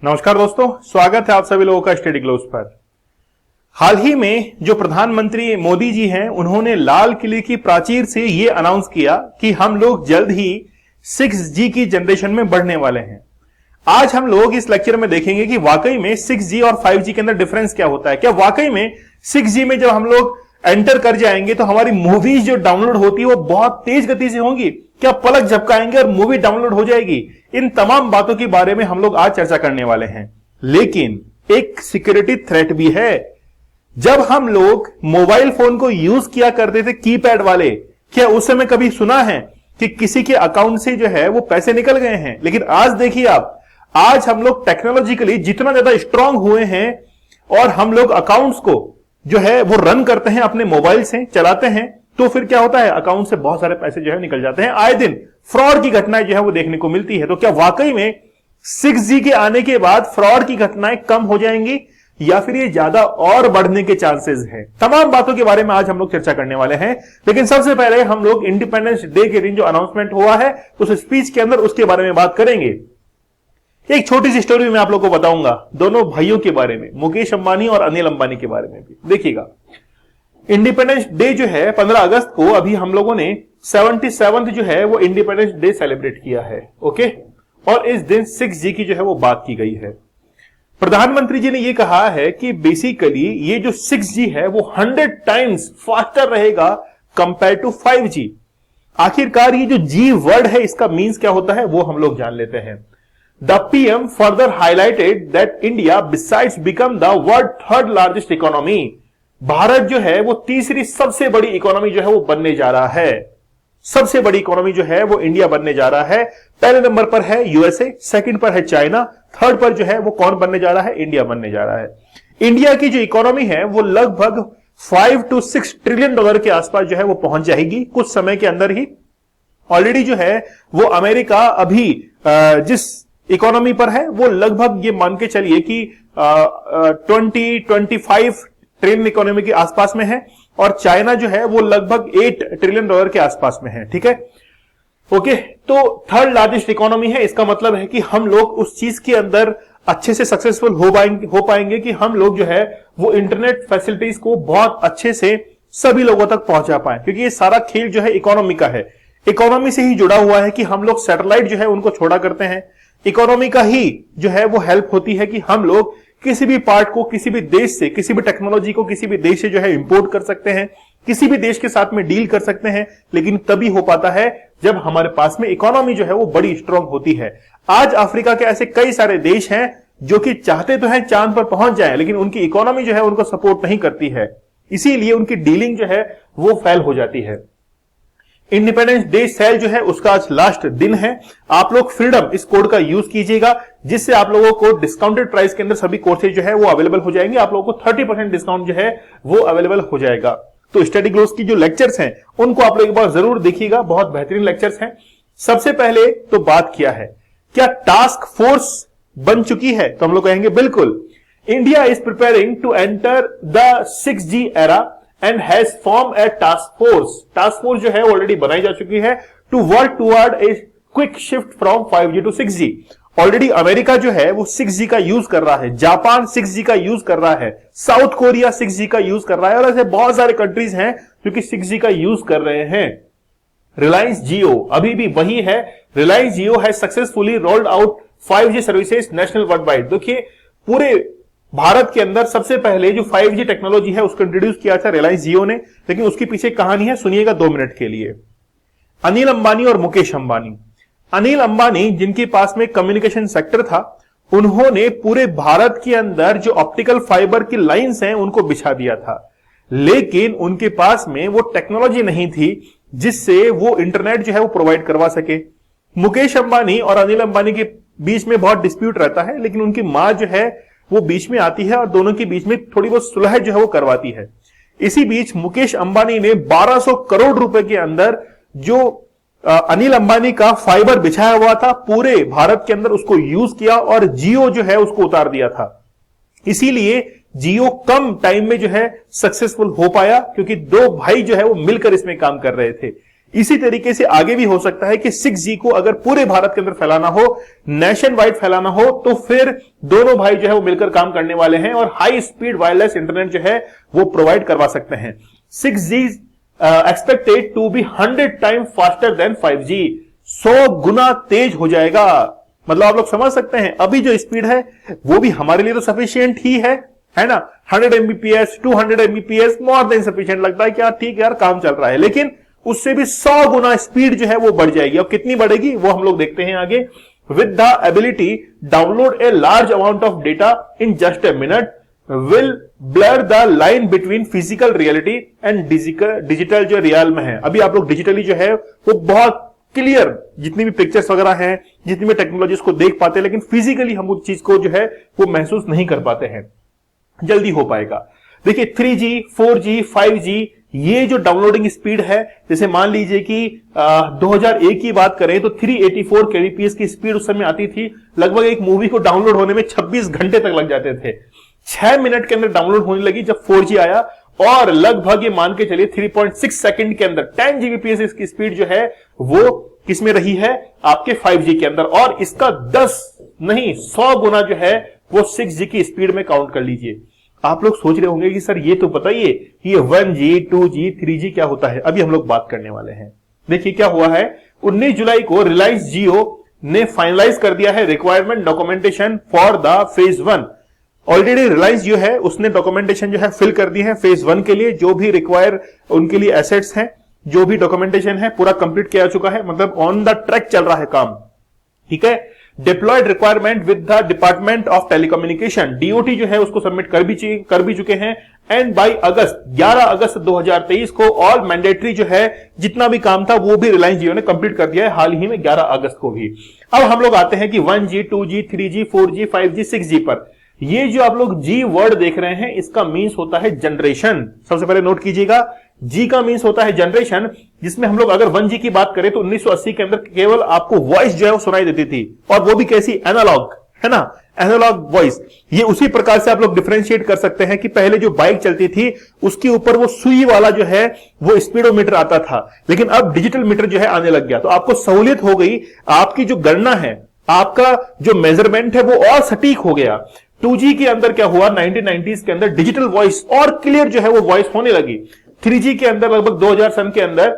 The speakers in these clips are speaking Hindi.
नमस्कार दोस्तों, स्वागत है आप सभी लोगों का स्टडी ग्लोब्स पर। हाल ही में जो प्रधानमंत्री मोदी जी हैं, उन्होंने लाल किले की प्राचीर से यह अनाउंस किया कि हम लोग जल्द ही 6G की जनरेशन में बढ़ने वाले हैं। आज हम लोग इस लेक्चर में देखेंगे कि वाकई में 6G और 5G के अंदर डिफरेंस क्या होता है। क्या वाकई में 6G में जब हम लोग एंटर कर जाएंगे तो हमारी मूवीज जो डाउनलोड होती है वो बहुत तेज गति से होंगी? क्या पलक झपकाएंगे और मूवी डाउनलोड हो जाएगी? इन तमाम बातों के बारे में हम लोग आज चर्चा करने वाले हैं। लेकिन एक सिक्योरिटी थ्रेट भी है। जब हम लोग मोबाइल फोन को यूज किया करते थे कीपैड वाले, क्या उस समय कभी सुना है कि किसी के अकाउंट से जो है वो पैसे निकल गए हैं? लेकिन आज देखिए आप, आज हम लोग टेक्नोलॉजिकली जितना ज्यादा स्ट्रांग हुए हैं और हम लोग अकाउंट्स को जो है वो रन करते हैं, अपने मोबाइल से चलाते हैं, तो फिर क्या होता है, अकाउंट से बहुत सारे पैसे जो है निकल जाते हैं। आए दिन फ्रॉड की घटनाएं जो है वो देखने को मिलती है। तो क्या वाकई में 6G के आने के बाद फ्रॉड की घटनाएं कम हो जाएंगी या फिर ये ज्यादा और बढ़ने के चांसेस हैं? तमाम बातों के बारे में आज हम लोग चर्चा करने वाले हैं। लेकिन सबसे पहले हम लोग इंडिपेंडेंस डे के दिन जो अनाउंसमेंट हुआ है उस स्पीच के अंदर उसके बारे में बात करेंगे। एक छोटी सी स्टोरी मैं आप लोगों को बताऊंगा दोनों भाइयों के बारे में, मुकेश अंबानी और अनिल अंबानी के बारे में भी। देखिएगा, इंडिपेंडेंस डे जो है 15 अगस्त को अभी हम लोगों ने 77th जो है वो इंडिपेंडेंस डे सेलिब्रेट किया है। ओके, और इस दिन 6G की जो है वो बात की गई है। प्रधानमंत्री जी ने ये कहा है कि बेसिकली ये जो 6G है वो 100 टाइम्स फास्टर रहेगा कंपेयर टू 5G। आखिरकार ये जो G वर्ड है इसका मीन्स क्या होता है वो हम लोग जान लेते हैं। The PM further highlighted that India besides become the world third largest economy, Bharat जो है वो तीसरी सबसे बड़ी इकोनॉमी जो है वो बनने जा रहा है। सबसे बड़ी इकोनॉमी जो है वो इंडिया बनने जा रहा है। पहले नंबर पर है यूएसए, सेकंड पर है चाइना, थर्ड पर जो है वो कौन बनने जा रहा है? इंडिया बनने जा रहा है। इंडिया की जो इकोनॉमी है वो लगभग 5 to 6 ट्रिलियन डॉलर के आसपास जो है वो पहुंच जाएगी कुछ समय के अंदर ही। ऑलरेडी जो है वो अमेरिका अभी जिस इकोनॉमी पर है वो लगभग ये मान के चलिए कि 20-25 ट्रिलियन इकोनॉमी के आसपास में है, और चाइना जो है वो लगभग 8 ट्रिलियन डॉलर के आसपास में है। ठीक है, ओके। तो थर्ड लार्जेस्ट इकोनॉमी है, इसका मतलब है कि हम लोग उस चीज के अंदर अच्छे से सक्सेसफुल हो पाएंगे कि हम लोग जो है वो इंटरनेट फैसिलिटीज को बहुत अच्छे से सभी लोगों तक पहुंचा पाए, क्योंकि ये सारा खेल जो है इकोनॉमी का है। इकोनॉमी से ही जुड़ा हुआ है कि हम लोग सैटेलाइट जो है उनको छोड़ा करते हैं। इकोनॉमी का ही जो है वो हेल्प होती है कि हम लोग किसी भी पार्ट को किसी भी देश से, किसी भी टेक्नोलॉजी को किसी भी देश से जो है इंपोर्ट कर सकते हैं, किसी भी देश के साथ में डील कर सकते हैं। लेकिन तभी हो पाता है जब हमारे पास में इकोनॉमी जो है वो बड़ी स्ट्रांग होती है। आज अफ्रीका के ऐसे कई सारे देश हैं जो कि चाहते तो हैं चांद पर पहुंच जाए, लेकिन उनकी इकोनॉमी जो है उनको सपोर्ट नहीं करती है, इसीलिए उनकी डीलिंग जो है वो फेल हो जाती है। इंडिपेंडेंस डे सेल जो है उसका आज लास्ट दिन है। आप लोग फ्रीडम इस कोड का यूज कीजिएगा, जिससे आप लोगों को डिस्काउंटेड प्राइस के अंदर सभी कोर्सेज जो है वो अवेलेबल हो जाएंगे। आप लोगों को 30% डिस्काउंट जो है वो अवेलेबल हो जाएगा। तो स्टडी ग्लोब्स की जो लेक्चर्स हैं उनको आप लोग एक बार जरूर देखिएगा, बहुत बेहतरीन लेक्चर्स हैं। सबसे पहले तो बात किया है, क्या टास्क फोर्स बन चुकी है? तो हम लोग कहेंगे बिल्कुल। India is preparing to enter the 6G era and has formed a task force. Task force जो है ऑलरेडी बनाई जा चुकी है to work toward a quick shift from 5G to 6G. Already America जो है वो 6G का यूज कर रहा है, जापान 6G का यूज कर रहा है, साउथ कोरिया 6G का यूज कर रहा है, और ऐसे बहुत सारे कंट्रीज हैं जो कि 6G का यूज कर रहे हैं। रिलायंस जियो अभी भी वही है। Reliance Jio has successfully rolled out 5G services national worldwide. देखिए, पूरे भारत के अंदर सबसे पहले जो 5G टेक्नोलॉजी है उसको इंट्रोड्यूस किया था रिलायंस जियो ने, लेकिन उसकी पीछे कहानी है, सुनिएगा 2 मिनट के लिए। अनिल अंबानी और मुकेश अंबानी। अनिल अंबानी जिनके पास में कम्युनिकेशन सेक्टर था, उन्होंने पूरे भारत के अंदर जो ऑप्टिकल फाइबर की लाइंस हैं उनको बिछा दिया था, लेकिन उनके पास में वो टेक्नोलॉजी नहीं थी जिससे वो इंटरनेट जो है वो प्रोवाइड करवा सके। मुकेश अंबानी और अनिल अंबानी के बीच में बहुत डिस्प्यूट रहता है, लेकिन उनकी मां जो है वो बीच में आती है और दोनों के बीच में थोड़ी बहुत सुलह जो है वो करवाती है। इसी बीच मुकेश अंबानी ने 1200 करोड़ रुपए के अंदर जो अनिल अंबानी का फाइबर बिछाया हुआ था पूरे भारत के अंदर उसको यूज किया और जियो जो है उसको उतार दिया था। इसीलिए जियो कम टाइम में जो है सक्सेसफुल हो पाया, क्योंकि 2 भाई जो है वो मिलकर इसमें काम कर रहे थे। इसी तरीके से आगे भी हो सकता है कि 6G को अगर पूरे भारत के अंदर फैलाना हो, नेशन वाइड फैलाना हो, तो फिर दोनों भाई जो है वो मिलकर काम करने वाले हैं और हाई स्पीड वायरलेस इंटरनेट जो है वो प्रोवाइड करवा सकते हैं। 6G expected to be 100 time faster than 5G, 100 गुना तेज हो जाएगा। मतलब आप लोग समझ सकते हैं अभी जो स्पीड है वो भी हमारे लिए तो सफिशिएंट ही है ना। 100 Mbps 200 Mbps more than sufficient लगता है कि यार ठीक है यार काम चल रहा है, लेकिन उससे भी 100 गुना स्पीड जो है वो बढ़ जाएगी। और कितनी बढ़ेगी वो हम लोग देखते हैं आगे। With the ability download a large amount of data in just a minute will blur the line between physical reality and digital जो रियल में है। अभी आप लोग डिजिटली जो है वो बहुत क्लियर, जितनी भी पिक्चर्स वगैरह हैं, जितनी भी टेक्नोलॉजीज को देख पाते हैं, लेकिन फिजिकली हम उस चीज को जो है वो महसूस नहीं कर पाते हैं। जल्दी हो पाएगा। देखिए 3G 4G 5G ये जो डाउनलोडिंग स्पीड है, जैसे मान लीजिए कि 2001 की बात करें तो 384 kbps की स्पीड उस समय आती थी। लगभग एक मूवी को डाउनलोड होने में 26 घंटे तक लग जाते थे। 6 मिनट के अंदर डाउनलोड होने लगी जब 4G आया, और लगभग ये मान के चलिए 3.6 सेकंड के अंदर 10 Gbps इसकी स्पीड जो है वो किसमें रही है, आपके 5G के अंदर। और इसका 10 नहीं 100 गुना जो है वो 6G की स्पीड में काउंट कर लीजिए। आप लोग सोच रहे होंगे कि सर ये तो बताइए कि ये 1G 2G 3G क्या होता है। अभी हम लोग बात करने वाले हैं। देखिए क्या हुआ है, 19 जुलाई को रिलायंस जियो ने फाइनलाइज कर दिया है requirement documentation for the phase 1। Already Reliance जो है उसने डॉक्यूमेंटेशन जो है फिल कर दी है फेज 1 के लिए। जो भी रिक्वायर उनके लिए एसेट्स हैं, जो भी डॉक्यूमेंटेशन है पूरा कंप्लीट किया चुका है, मतलब ऑन द ट्रैक चल रहा है काम। ठीक है, deployed requirement with the department of telecommunication, D O T जो है उसको सबमिट कर भी चुके हैं। एंड बाय अगस्त 11 अगस्त 2023 को ऑल मैंडेटरी जो है जितना भी काम था वो भी रिलायंस जियो ने कंप्लीट कर दिया है हाल ही में 11 अगस्त को भी। अब हम लोग आते हैं कि 1G 2G 3G 4G 5G 6G पर। ये जो आप लोग G वर्ड देख रहे हैं इसका मीन्स होता है जनरेशन। सबसे पहले नोट कीजिएगा, G का मीन्स होता है जनरेशन, जिसमें हम लोग अगर 1G की बात करें तो 1980 के अंदर केवल आपको वॉइस जो है वो सुनाई देती थी, और वो भी कैसी, एनालॉग, है ना, एनालॉग वॉइस। ये उसी प्रकार से आप लोग डिफरेंशिएट कर सकते हैं कि पहले जो बाइक चलती थी उसके ऊपर वो सुई वाला जो है वो स्पीडोमीटर आता था, लेकिन अब डिजिटल मीटर जो है आने लग गया। तो आपको सहूलियत हो गई, आपकी जो गणना है, आपका जो मेजरमेंट है वो और सटीक हो गया। 2G के अंदर क्या हुआ, 1990s के अंदर डिजिटल वॉइस और क्लियर जो है वो वॉइस होने लगी। 3G के अंदर लगभग 2000 सन के अंदर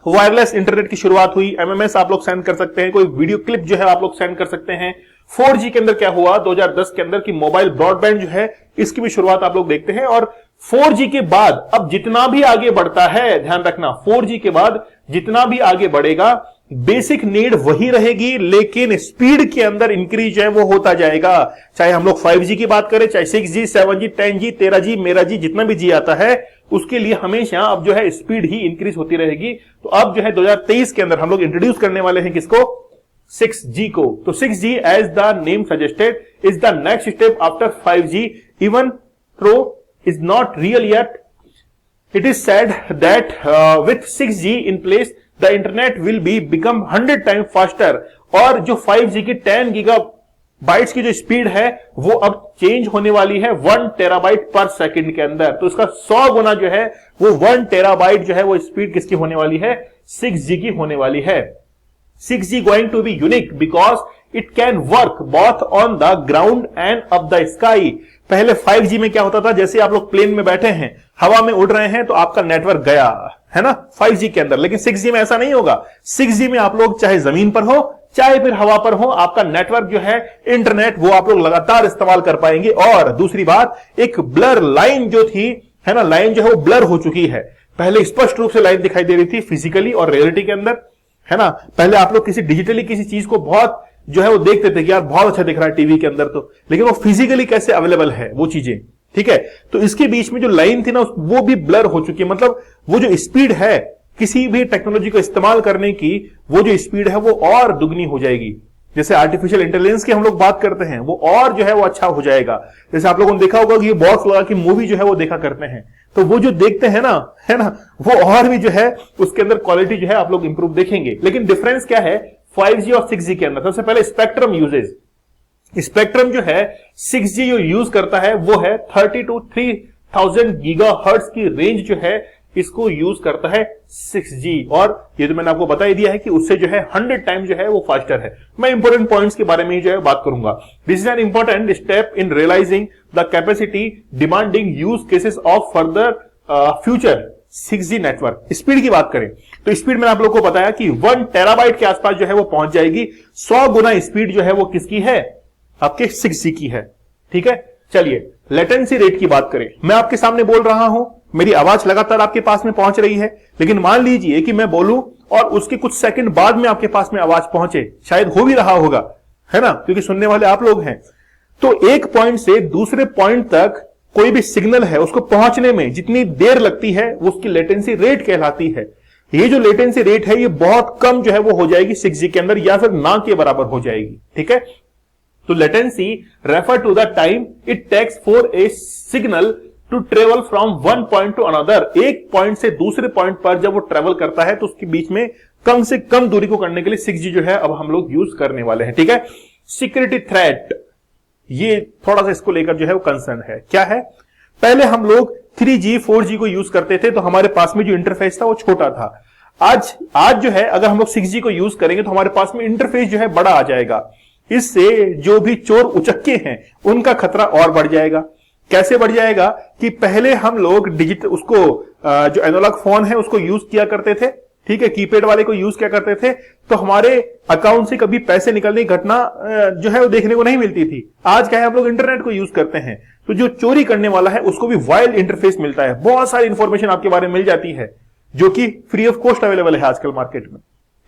वायरलेस इंटरनेट की शुरुआत हुई। एमएमएस आप लोग सेंड कर सकते हैं, कोई वीडियो क्लिप जो है आप लोग सेंड कर सकते हैं। 4G के अंदर क्या हुआ 2010 के अंदर की मोबाइल ब्रॉडबैंड जो है इसकी भी शुरुआत आप लोग देखते हैं। और 4G के बाद अब जितना भी आगे बढ़ता है, ध्यान रखना 4G के बाद जितना भी आगे बढ़ेगा बेसिक नीड वही रहेगी, लेकिन स्पीड के अंदर इंक्रीज है वो होता जाएगा। चाहे हम लोग 5G की बात करें, चाहे 6G 7G 10G 13G मेरा जी जितना भी जी आता है उसके लिए हमेशा अब जो है स्पीड ही इंक्रीज होती रहेगी। तो अब जो है 2023 के अंदर हम लोग इंट्रोड्यूस करने वाले हैं किसको, 6G को। तो 6G as the name suggested is the next step after 5G, even though is not real yet. It is said that with 6G in place the internet will be become 100 time faster. और जो 5G की 10 गीगाबाइट्स की जो स्पीड है वो अब चेंज होने वाली है 1 टेराबाइट पर सेकंड के अंदर। तो इसका 100 गुना जो है वो 1 टेराबाइट जो है वो स्पीड किसकी होने वाली है, 6G की होने वाली है। 6G going to be unique because it can work both on the ground and up the sky। पहले 5G में क्या होता था, जैसे आप लोग प्लेन में बैठे हैं, हवा में उड़ रहे हैं तो आपका नेटवर्क गया है ना 5G के अंदर, लेकिन 6G में ऐसा नहीं होगा। 6G में आप लोग चाहे जमीन पर हो चाहे फिर हवा पर हो, आपका नेटवर्क जो है इंटरनेट वो आप लोग लगातार इस्तेमाल कर पाएंगे। और दूसरी बात, एक ब्लर लाइन जो थी है ना, लाइन जो है वो ब्लर हो चुकी है। पहले स्पष्ट रूप से लाइन दिखाई दे रही थी फिजिकली और रियलिटी के अंदर, है ना। पहले आप लोग किसी डिजिटली किसी चीज को बहुत जो है वो देखते थे कि यार बहुत अच्छा दिख रहा है टीवी के अंदर, तो लेकिन वो फिजिकली कैसे अवेलेबल है वो चीजें, ठीक है। तो इसके बीच में जो लाइन थी ना वो भी ब्लर हो चुकी है। मतलब वो जो स्पीड है किसी भी टेक्नोलॉजी को इस्तेमाल करने की, वो जो स्पीड है वो और दुगनी हो जाएगी। जैसे आर्टिफिशियल इंटेलिजेंस की हम लोग बात करते हैं वो और जो है वो अच्छा हो जाएगा। जैसे आप लोगों ने देखा होगा कि ये बॉक्स लगा कि मूवी जो है वो देखा करते हैं, तो वो जो देखते हैं ना, है ना, वो और भी जो है उसके अंदर क्वालिटी जो है आप लोग इंप्रूव देखेंगे। लेकिन डिफरेंस क्या है 5G और 6G के अंदर, सबसे पहले स्पेक्ट्रम यूजेज। स्पेक्ट्रम जो है 6G जो यूज करता है वो है 30 to 3000 गीगाहर्ट्ज की रेंज जो है इसको यूज करता है 6G, और ये तो मैंने आपको बता ही दिया है कि उससे जो है 100 टाइम जो है वो फास्टर है। मैं इंपॉर्टेंट पॉइंट्स के बारे में ही जो है बात करूंगा। This is an important step in realising the capacity demanding use cases of further future 6G network. Speed की बात करें तो स्पीड मैंने आप लोगों को बताया कि 1 टेराबाइट के आसपास जो है वो पहुंच जाएगी। 100 गुना स्पीड जो है वो किसकी है, आपके 6G की है। ठीक है, चलिए लेटेंसी रेट की बात करें। मैं आपके सामने बोल रहा हूं, मेरी आवाज लगातार आपके पास में पहुंच रही है, लेकिन मान लीजिए कि मैं बोलूं और उसके कुछ सेकंड बाद में आपके पास में आवाज पहुंचे, शायद हो भी रहा होगा, है ना, क्योंकि सुनने वाले आप लोग हैं। तो एक पॉइंट से दूसरे पॉइंट तक कोई भी सिग्नल है उसको पहुंचने में जितनी देर लगती है वो उसकी लेटेंसी रेट कहलाती है। ये जो लेटेंसी रेट है ये बहुत कम जो है वो हो जाएगी 6G के अंदर, या फिर ना के बराबर हो जाएगी। ठीक है, तो latency refer to the time it takes for a signal to travel from one point to another. एक पॉइंट से दूसरे पॉइंट पर जब वो ट्रेवल करता है तो उसके बीच में कम से कम दूरी को करने के लिए 6G जो है अब हम लोग यूज करने वाले हैं। ठीक है, सिक्योरिटी थ्रेट, ये थोड़ा सा इसको लेकर जो है वो कंसर्न है। क्या है, पहले हम लोग 3G 4G को यूज करते थे तो हमारे पास में जो इंटरफेस था वो छोटा था। आज जो है अगर हम लोग 6G को यूज करेंगे तो हमारे पास में इंटरफेस जो है बड़ा आ जाएगा। इससे जो भी चोर उचक्के हैं उनका खतरा और बढ़ जाएगा। कैसे बढ़ जाएगा कि पहले हम लोग डिजिटल उसको जो एनालॉग फोन है उसको यूज किया करते थे, ठीक है, कीपैड वाले को यूज किया करते थे, तो हमारे अकाउंट से कभी पैसे निकलने की घटना जो है वो देखने को नहीं मिलती थी। आज क्या है, हम लोग इंटरनेट को यूज करते हैं तो जो चोरी करने वाला है उसको भी वाइल्ड इंटरफेस मिलता है, बहुत सारी इंफॉर्मेशन आपके बारे में मिल जाती है जो कि फ्री ऑफ कॉस्ट अवेलेबल है आजकल मार्केट में।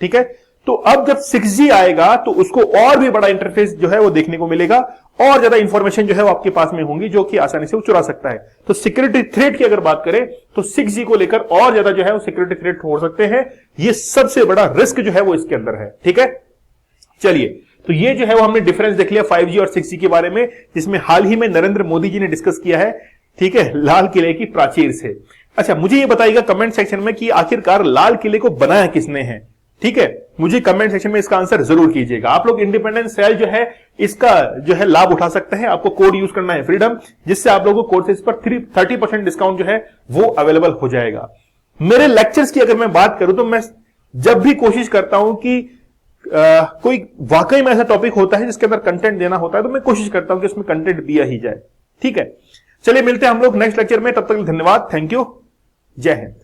ठीक है, तो अब जब 6G आएगा तो उसको और भी बड़ा इंटरफेस जो है वो देखने को मिलेगा, और ज्यादा इंफॉर्मेशन जो है वो आपके पास में होंगी जो कि आसानी से वो चुरा सकता है। तो सिक्योरिटी थ्रेट की अगर बात करें तो 6G को लेकर और ज्यादा जो है वो सिक्योरिटी थ्रेट हो सकते हैं। ये सबसे बड़ा रिस्क जो है वो इसके अंदर है। ठीक है, चलिए, तो ये जो है वो हमने डिफरेंस देख लिया 5G और 6G के बारे में, जिसमें हाल ही में नरेंद्र मोदी जी ने डिस्कस किया है। ठीक है, लाल किले की प्राचीर से। अच्छा, मुझे ये बताइएगा कमेंट सेक्शन में कि आखिरकार लाल किले को बनाया किसने है। ठीक है, मुझे कमेंट सेक्शन में इसका आंसर जरूर कीजिएगा। आप लोग इंडिपेंडेंस सेल जो है इसका जो है लाभ उठा सकते हैं। आपको कोड यूज करना है फ्रीडम, जिससे आप लोगों को कोर्सेज पर 30% डिस्काउंट जो है वो अवेलेबल हो जाएगा। मेरे लेक्चर्स की अगर मैं बात करूं तो मैं जब भी कोशिश करता हूं कि कोई वाकई में ऐसा टॉपिक होता है जिसके अंदर कंटेंट देना होता है तो मैं कोशिश करता हूं कि उसमें कंटेंट दिया ही जाए। ठीक है, चलिए मिलते हैं हम लोग नेक्स्ट लेक्चर में, तब तक धन्यवाद, थैंक यू, जय हिंद।